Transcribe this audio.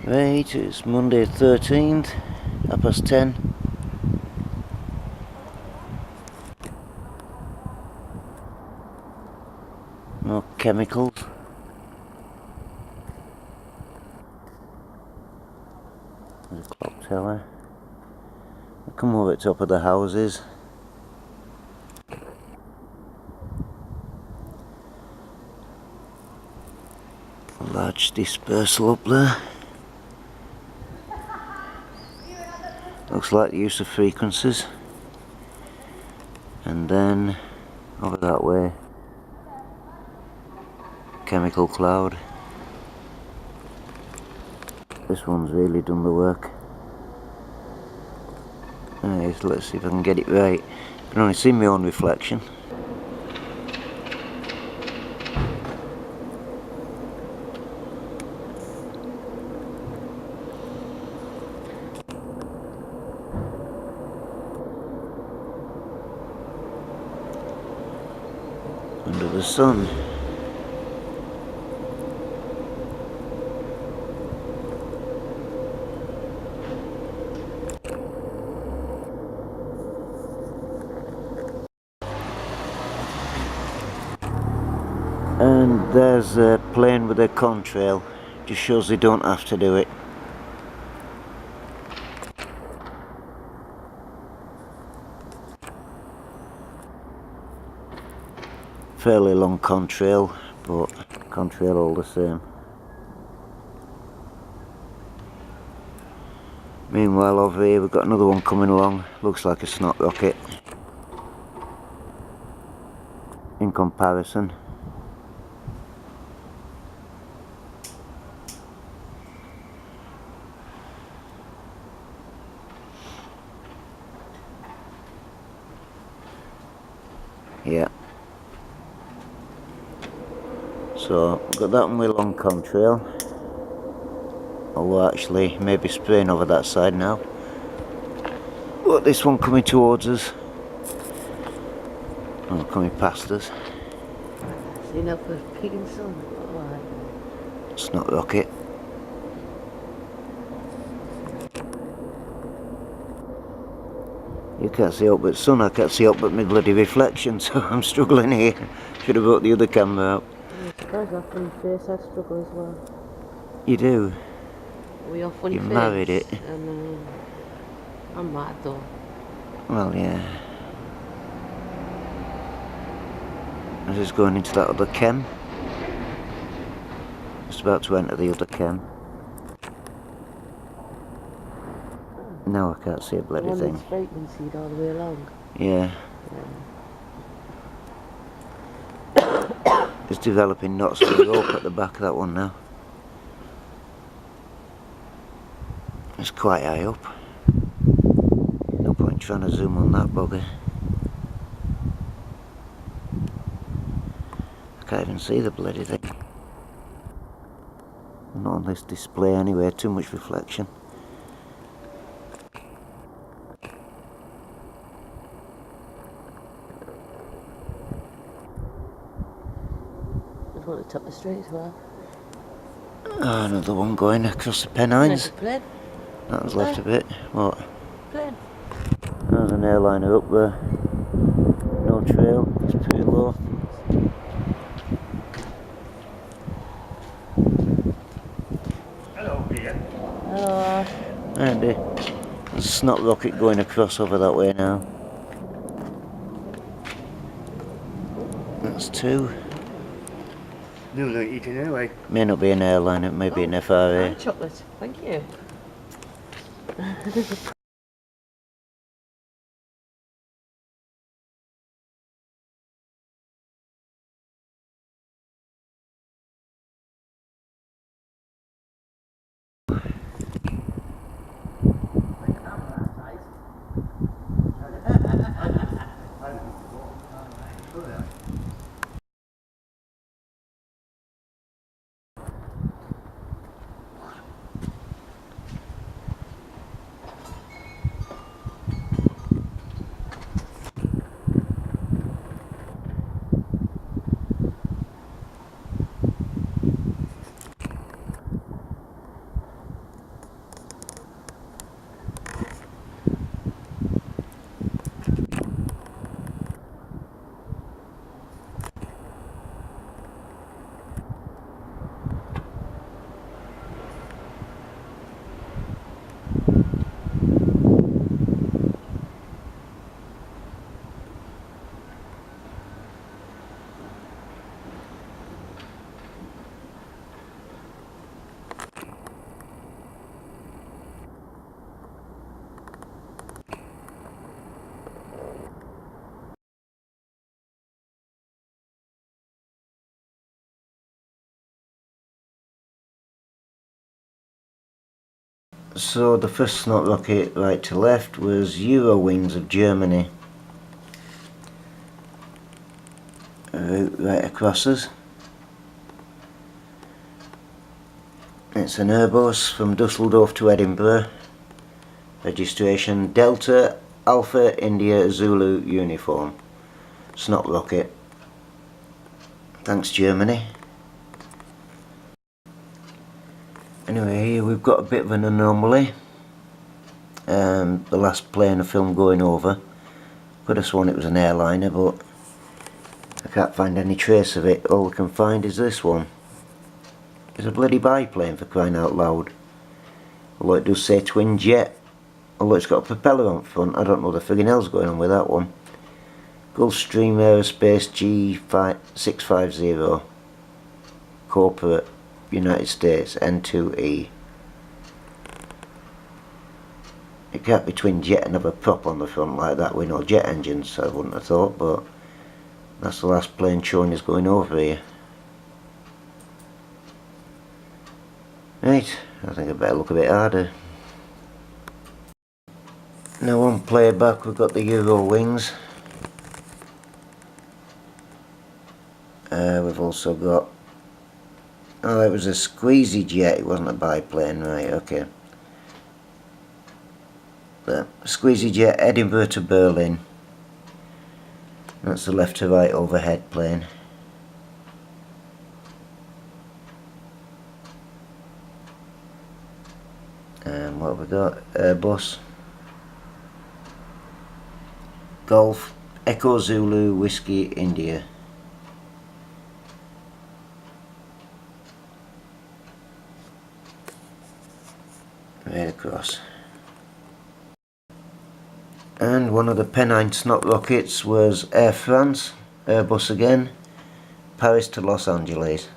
Right, it's Monday 13th, 10:30. More chemicals. There's a clock tower. I come over the top of the houses. A large dispersal up there. Looks like the use of frequencies. And then over that way, chemical cloud. This one's really done the work. Anyways, let's see if I can get it right. I can only see my own reflection. Under the sun. And there's a plane with a contrail. Just shows they don't have to do it. Fairly long contrail, but contrail all the same. Meanwhile over here we've got another one coming along. Looks like a snot rocket. In comparison. Yeah. So, got that one with long contrail. Although actually, maybe spraying over that side now. But this one coming towards us. Oh, coming past us. Seen up with pig and sun. Snot rocket. You can't see up but sun, I can't see up but my bloody reflection, so I'm struggling here. Should have brought the other camera out. I'm surprised that funny face, I struggle as well. You do? We are funny You face. married it. And I'm mad though. Well, yeah. I'm just going into that other chem. Just about to enter the other chem. Now I can't see a bloody thing. It's frequency all the way along. Yeah. It's developing knots of the rope at the back of that one now. It's quite high up. No point trying to zoom on that bugger. I can't even see the bloody thing. Not on this display anyway, too much reflection. There's one at the top of the street as well. Oh, another one going across the Pennines. Plane. That one's left a bit. What? Plane. There's an airliner up there. No trail, it's pretty low. Hello, dear. Hello. Andy, there's a snot rocket going across over that way now. That's two. No, they're eating anyway. May not be an airliner, it may be an FRA. Chocolate. Thank you. So the first snot rocket right to left was Eurowings of Germany. A route right across us. It's an Airbus from Dusseldorf to Edinburgh. Registration Delta Alpha India Zulu uniform. Snot rocket. Thanks Germany. Anyway, here we've got a bit of an anomaly. The last plane of film going over. Could have sworn it was an airliner, but I can't find any trace of it. All I can find is this one. It's a bloody biplane, for crying out loud. Although it does say twin jet. Although it's got a propeller on front, I don't know what the friggin' hell's going on with that one. Gulfstream Aerospace G650 Corporate United States N2E. It can't be twin jet and have a prop on the front like that with no jet engines, I wouldn't have thought, but that's the last plane showing is going over here. Right, I think I better look a bit harder. Now on playback we've got the Eurowings. We've also got... Oh, it was a squeezy jet, it wasn't a biplane, right, okay. The squeezy jet Edinburgh to Berlin. That's the left to right overhead plane. And what have we got? Airbus. Golf Echo Zulu Whiskey India. Right across. And one of the Pennine snot rockets was Air France, Airbus again, Paris to Los Angeles.